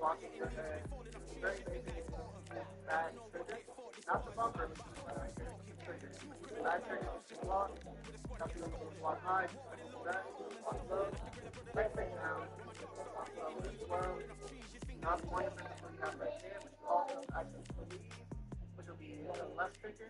blocking your head. It's very basic. Bad trigger. Not the bumper, but the bad trigger. Bad trigger. Block. Some people block high. That. Block low. Right thing down. Block low as well. Not one of them you have right there, but you also have access to the lead, which will be the left trigger.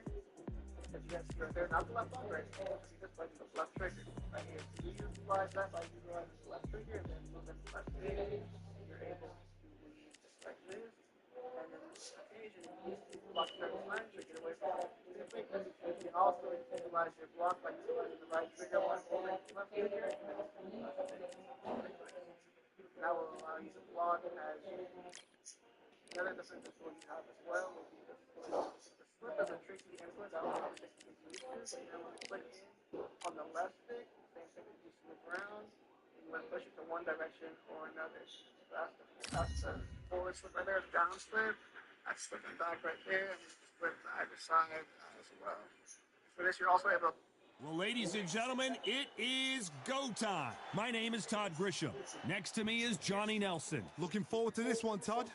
As you can see right there, not the left bumper, it's just like the left trigger. Right here. So you utilize that by utilizing the left trigger and then moving the left trigger. You're able to lead just like this. And then occasionally you block the left trigger, get away from it. You can also utilize your block by utilizing the right trigger while holding the left trigger. That will allow you to block as the other different control you have as well will be the flip is a tricky input that will obviously get used to. So you want to click in on the left stick, same thing as you flip around, and you want to push it to one direction or another. So that's the forward slip right there, the down slip. That's slipping back right there, and flip to either side as well. For this, you're also able to. Well, ladies and gentlemen, it is go time. My name is Todd Grisham. Next to me is Johnny Nelson. Looking forward to this one, Todd.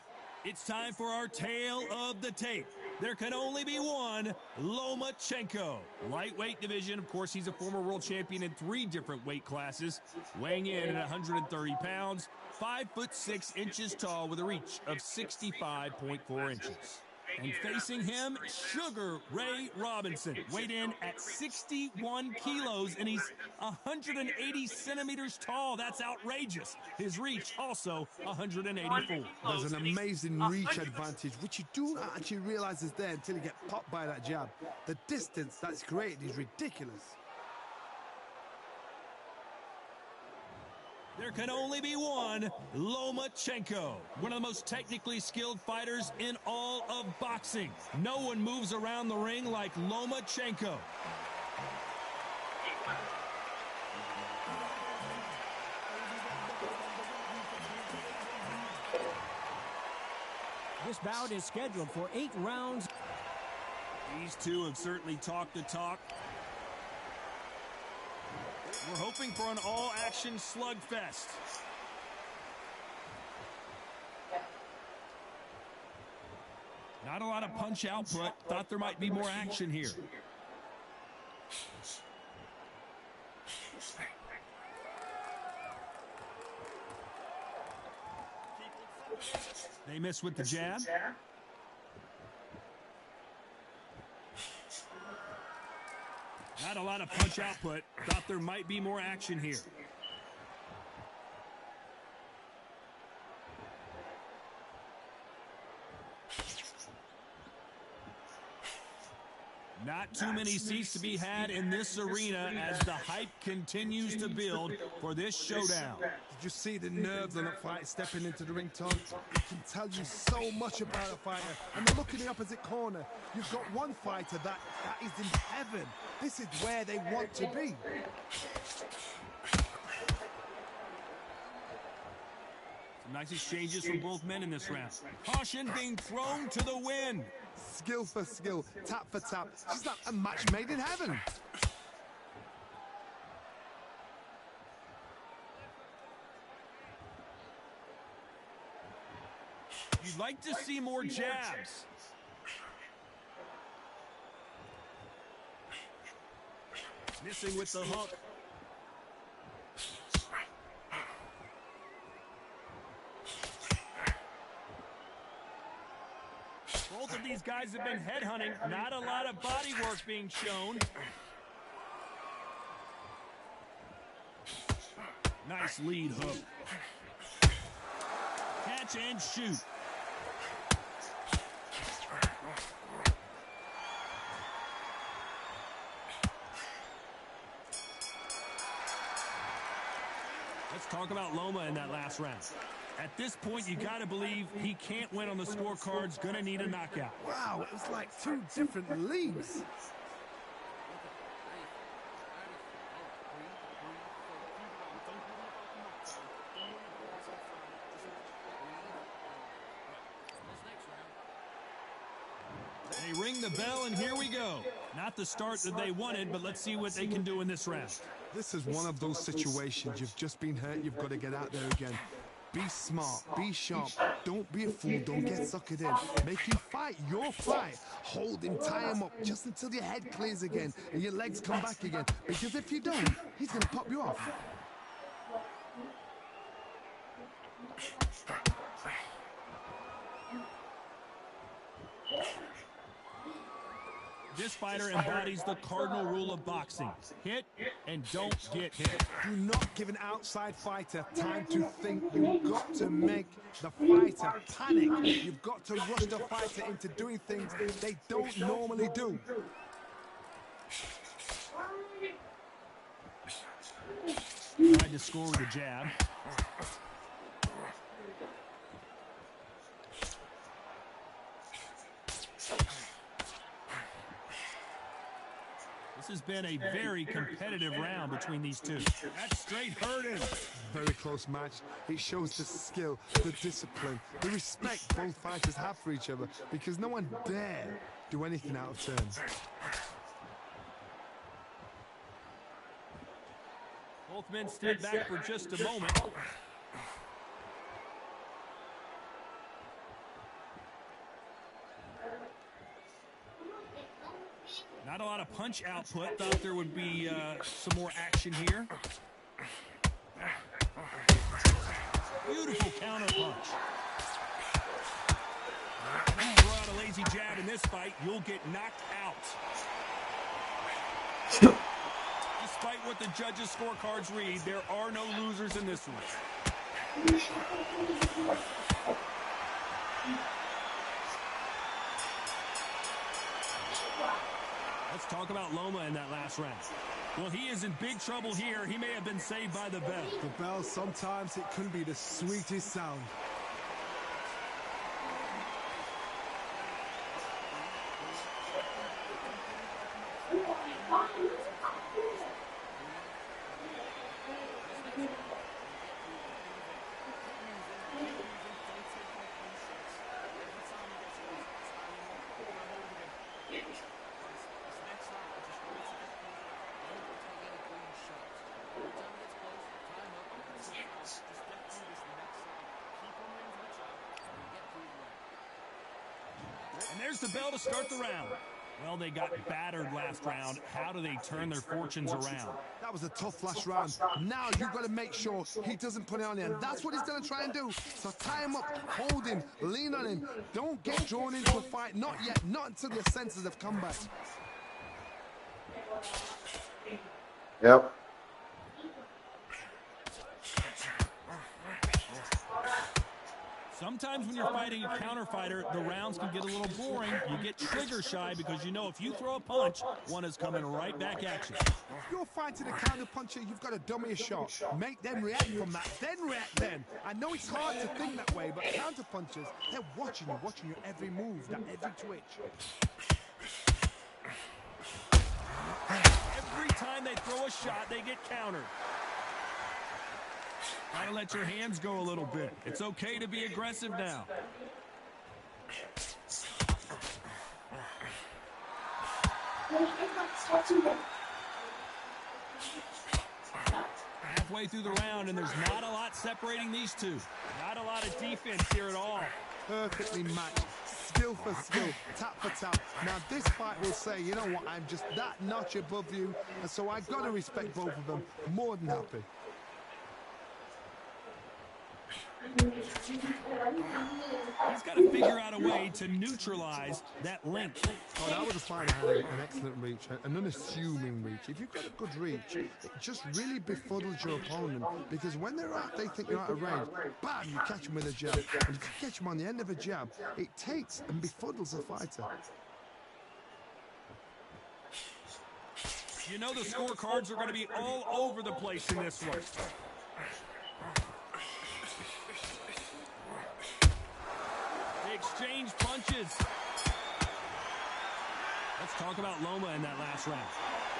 It's time for our tale of the tape. There can only be one, Lomachenko. Lightweight division, of course, he's a former world champion in 3 different weight classes. Weighing in at 130 pounds, 5'6" tall with a reach of 65.4 inches. And facing him, Sugar Ray Robinson, weighed in at 61 kilos, and he's 180 centimeters tall. That's outrageous. His reach also 184. There's an amazing reach advantage, which you do not actually realize is there until you get popped by that jab. The distance that's created is ridiculous. There can only be one, Lomachenko, one of the most technically skilled fighters in all of boxing. No one moves around the ring like Lomachenko. This bout is scheduled for 8 rounds. These two have certainly talked the talk. We're hoping for an all-action slugfest. Not a lot of punch output. Thought there might be more action here. They miss with the jab. Not a lot of punch output. Thought there might be more action here. Not too many seats to be had in this arena as the hype continues to build for this showdown. Did you see the nerves on that fight stepping into the ring, Tom? It can tell you so much about a fighter. And then look in the opposite corner. You've got one fighter that is in heaven. This is where they want to be. Some nice exchanges from both men in this round. Caution being thrown to the wind. Skill for skill, tap for tap. She's like a match made in heaven. You'd like to see more jabs. Missing with the hook. Both of these guys have been headhunting. Not a lot of body work being shown. Nice lead hook. Catch and shoot. Let's talk about Loma in that last round. At this point, you got to believe he can't win on the scorecards. Going to need a knockout. Wow, it was like 2 different leagues. They ring the bell, and here we go. Not the start that they wanted, but let's see what they can do in this round. This is one of those situations. You've just been hurt. You've got to get out there again. Be smart, be sharp, don't be a fool, don't get suckered in. Make him fight your fight. Hold him, tie him up, just until your head clears again and your legs come back again. Because if you don't, he's going to pop you off. This fighter embodies the cardinal rule of boxing. Hit and don't get hit. Do not give an outside fighter time to think. You've got to make the fighter panic. You've got to rush the fighter into doing things they don't normally do. Tried to score with a jab. This has been a very competitive round between these two. That straight hurt him. Very close match. It shows the skill, the discipline, the respect both fighters have for each other, because no one dare do anything out of turn. Both men stood back for just a moment. Not a lot of punch output. Thought there would be some more action here. Beautiful counter punch. If you throw out a lazy jab in this fight, you'll get knocked out. Despite what the judges' scorecards read, there are no losers in this one. Let's talk about Loma in that last round. Well, he is in big trouble here. He may have been saved by the bell. The bell, sometimes it can be the sweetest sound. And there's the bell to start the round. Well, they got battered last round. How do they turn their fortunes around? That was a tough last round. Now you've got to make sure he doesn't put it on you. And that's what he's going to try and do. So tie him up, hold him, lean on him. Don't get drawn into a fight. Not yet. Not until your senses have come back. Yep. Sometimes when you're fighting a counter fighter, the rounds can get a little boring. You get trigger shy because you know if you throw a punch, one is coming right back at you. If you're fighting a counter puncher, you've got to dummy a shot. Make them react from that, then react then. I know it's hard to think that way, but counter punchers, they're watching your every move, that every twitch. Every time they throw a shot, they get countered. Gotta let your hands go a little bit. It's okay to be aggressive now. Halfway through the round, and there's not a lot separating these two. Not a lot of defense here at all. Perfectly matched. Skill for skill, tap for tap. Now this fight will say, you know what, I'm just that notch above you, and so I've got to respect both of them. More than happy. He's got to figure out a way to neutralize that length. Oh, that was a fight that had an excellent reach, an unassuming reach. If you've got a good reach, it just really befuddles your opponent, because when they're out, they think you're out of range. Bam, you catch them with a jab. And if you catch them on the end of a jab, it takes and befuddles a fighter. You know the scorecards are going to be all over the place in this one. They exchange punches. Let's talk about Loma in that last round.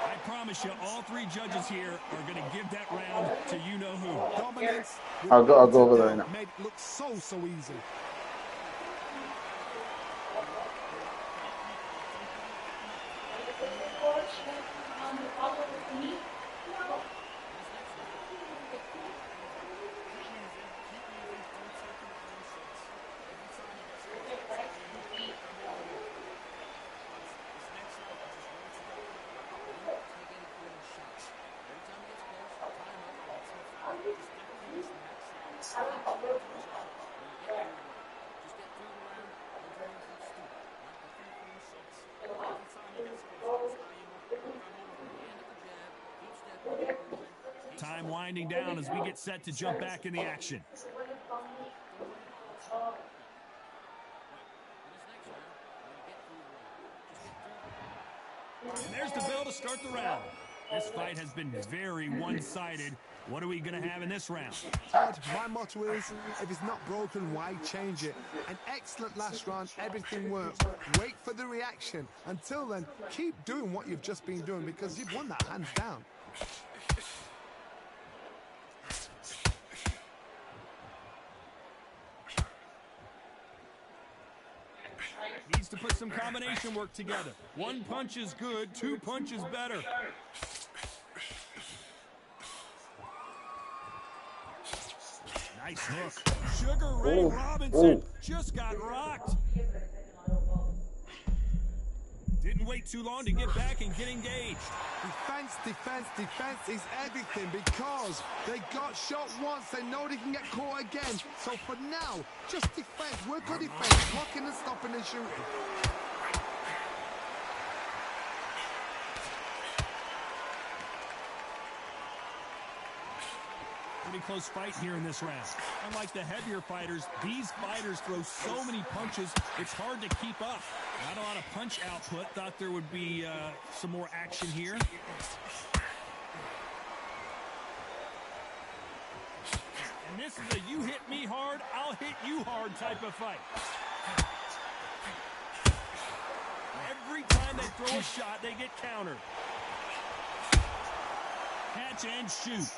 I promise you, all three judges here are going to give that round to you-know-who. Dominance. I'll go over there now. Made it look so easy. winding down as we get set to jump back in the action. And there's the bell to start the round. This fight has been very one-sided. What are we going to have in this round? Todd, my motto is, if it's not broken, why change it? An excellent last round, everything worked. Wait for the reaction. Until then, keep doing what you've just been doing because you've won that hands down. Needs to put some combination work together. One punch is good, two punches better. Nice hook. Sugar Ray Robinson just got rocked. Didn't wait too long to get back and get engaged. Defense, defense, defense is everything because they got shot once. They know they can get caught again. So for now, just defense. Work on defense. Blocking and stopping and shooting. Pretty close fight here in this round. Unlike the heavier fighters, these fighters throw so many punches, it's hard to keep up. Not a lot of punch output. Thought there would be some more action here. And this is a you hit me hard, I'll hit you hard type of fight. Every time they throw a shot, they get countered. Catch and shoot.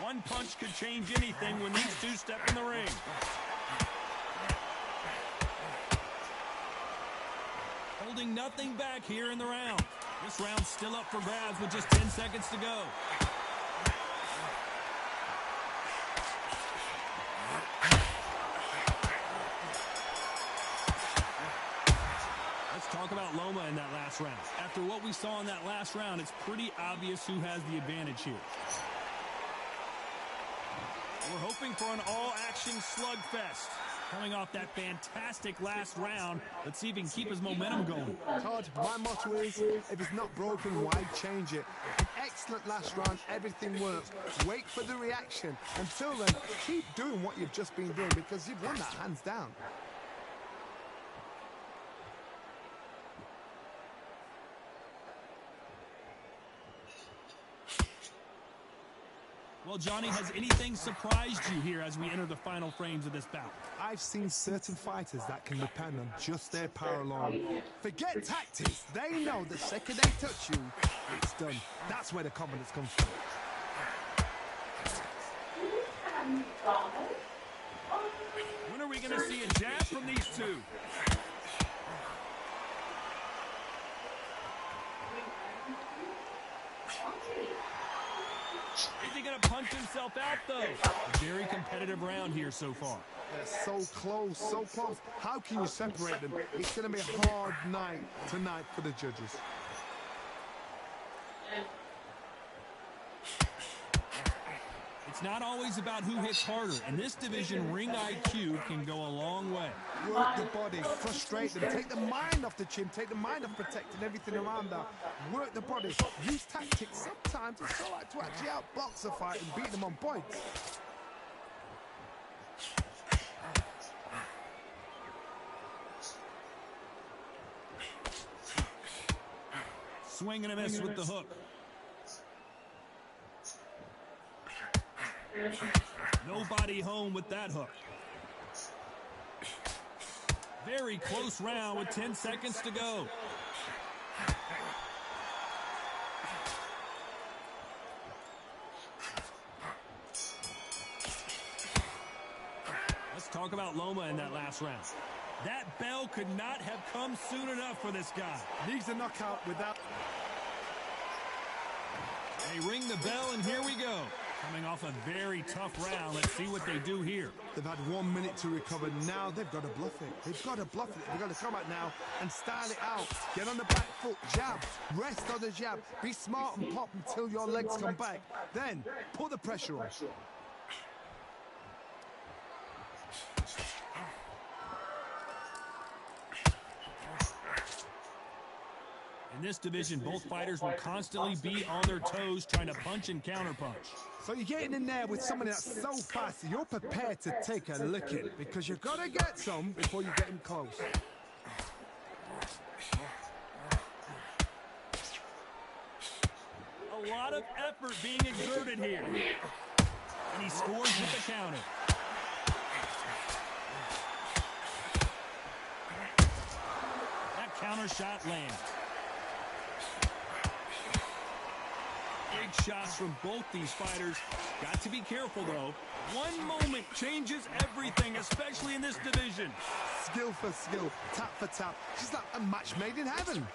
One punch could change anything when these two step in the ring. Holding nothing back here in the round. This round's still up for grabs with just 10 seconds to go. Let's talk about Loma in that last round. After what we saw in that last round, it's pretty obvious who has the advantage here. We're hoping for an all-action slugfest. Coming off that fantastic last round, let's see if he can keep his momentum going. Todd, my motto is, if it's not broken, why change it? An excellent last round, everything works. Wait for the reaction. Until then, keep doing what you've just been doing because you've won that hands down. Well, Johnny, has anything surprised you here as we enter the final frames of this bout? I've seen certain fighters that can depend on just their power alone. Forget tactics. They know the second they touch you, it's done. That's where the confidence comes from. When are we going to see a jab from these two? Is he going to punch himself out, though? A very competitive round here so far. They're so close, so close. How can you separate them? It's going to be a hard night tonight for the judges. It's not always about who hits harder. In this division, ring IQ can go a long way. Work the body, frustrate them, take the mind off the chin, take the mind off protecting everything around that. Work the body, use tactics. Sometimes it's all right to actually outbox a fight and beat them on points. Swing and a miss with the hook. Nobody home with that hook. Very close round with 10 seconds to go. Let's talk about Loma in that last round. That bell could not have come soon enough for this guy. Needs a knockout without... They ring the bell, and here we go. Coming off a very tough round. Let's see what they do here. They've had 1 minute to recover. Now they've got to bluff it. They've got to bluff it. They've got to come out now and style it out. Get on the back foot, jab, rest on the jab. Be smart and pop until your legs come back. Then put the pressure on. In this division, both fighters will constantly be on their toes trying to punch and counterpunch. So you're getting in there with someone that's so fast that you're prepared to take a licking because you've got to get some before you get him close. A lot of effort being exerted here. And he scores with the counter. That counter shot lands. Big shots from both these fighters. Got to be careful, though. One moment changes everything, especially in this division. Skill for skill, tap for tap. She's like a match made in heaven.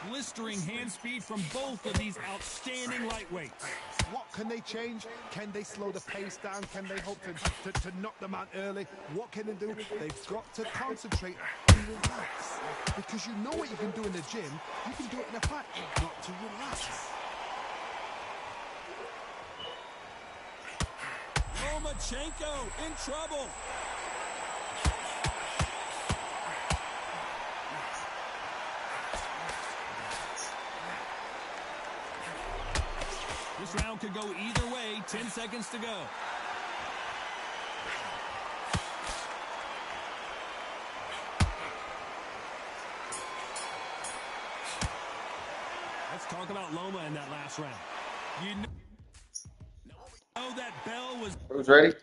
Blistering hand speed from both of these outstanding lightweights. What can they change? Can they slow the pace down? Can they hope to knock them out early? What can they do? They've got to concentrate and relax. Because you know what you can do in the gym, you can do it in a fight. You've got to relax. Lomachenko in trouble. This round could go either way. 10 seconds to go. Let's talk about Loma in that last round. You know that bell was... Who's ready?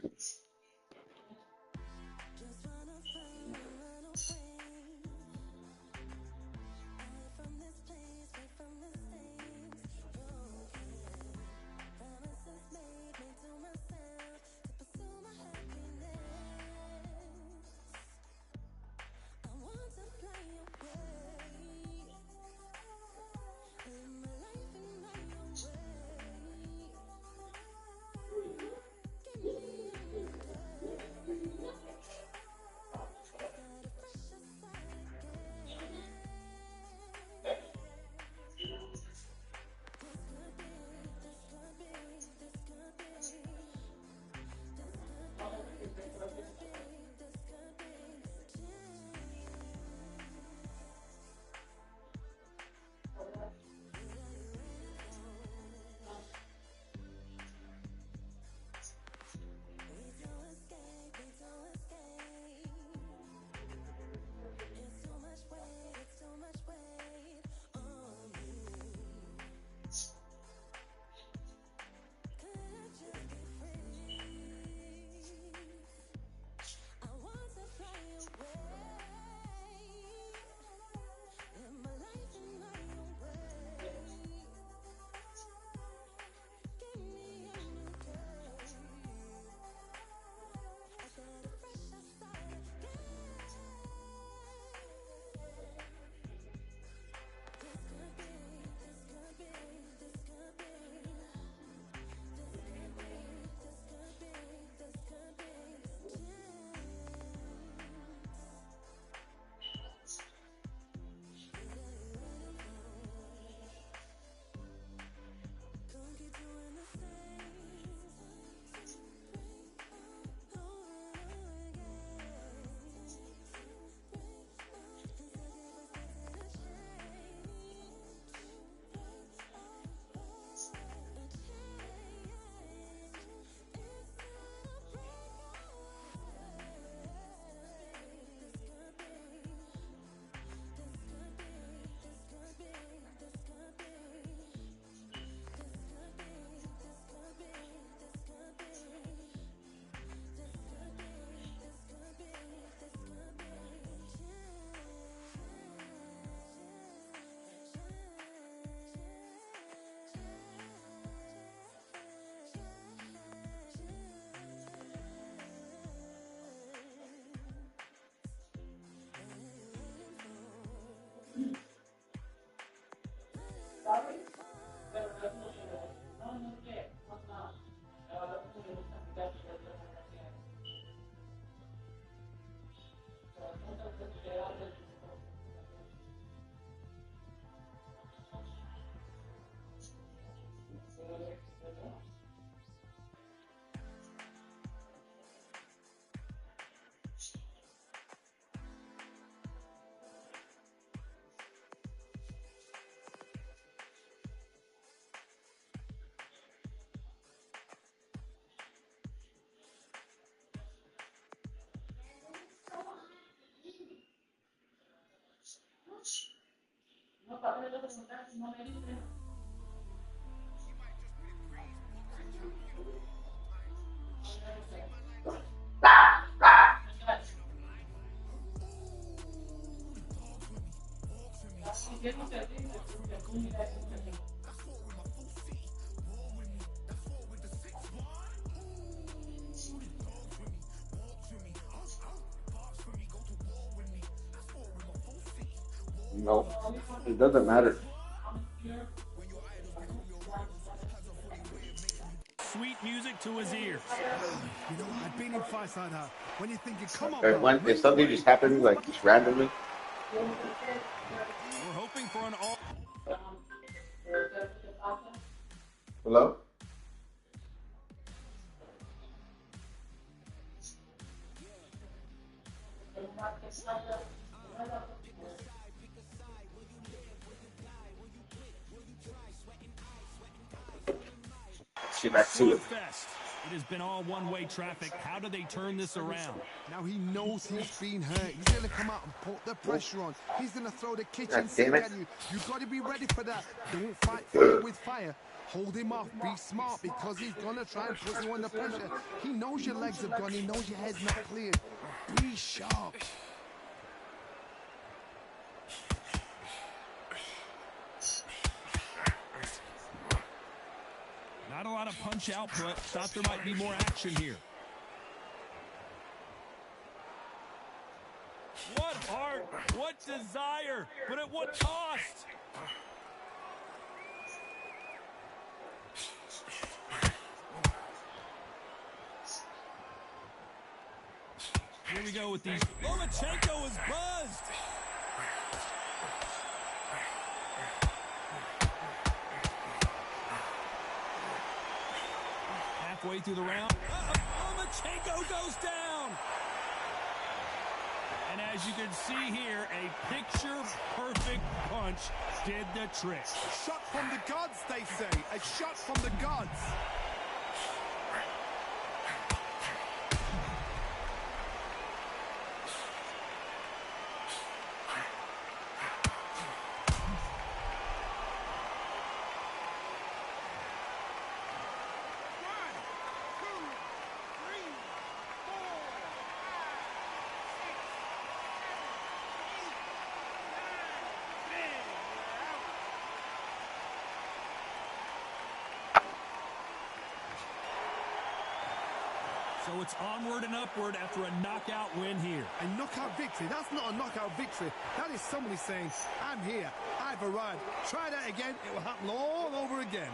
No, it doesn't matter. Sweet music to his ears. You know, I've been in fights like that. When you're thinking, come on, Or bro, when win if something the just happens like just randomly, We're hoping for an all. hello. Let's get back to it. Slugfest. It has been all one-way traffic. How do they turn this around? Now he knows he's been hurt. He's going to come out and put the pressure on. He's going to throw the kitchen God sink damn it. at you. You've got to be ready for that. Don't fight fire with fire. Hold him off. Be smart because he's going to try and put you under pressure. He knows your legs have gone. He knows your head's not cleared. Be sharp. Not a lot of punch output. Thought there might be more action here. What heart, what desire, but at what cost? Here we go with these. Lomachenko is buzzed. Halfway through the round, Lomachenko goes down. And as you can see here, a picture-perfect punch did the trick. Shot from the gods, they say. A shot from the gods. So it's onward and upward after a knockout win here. A knockout victory. That's not a knockout victory. That is somebody saying, I'm here. I've arrived. Try that again. It will happen all over again.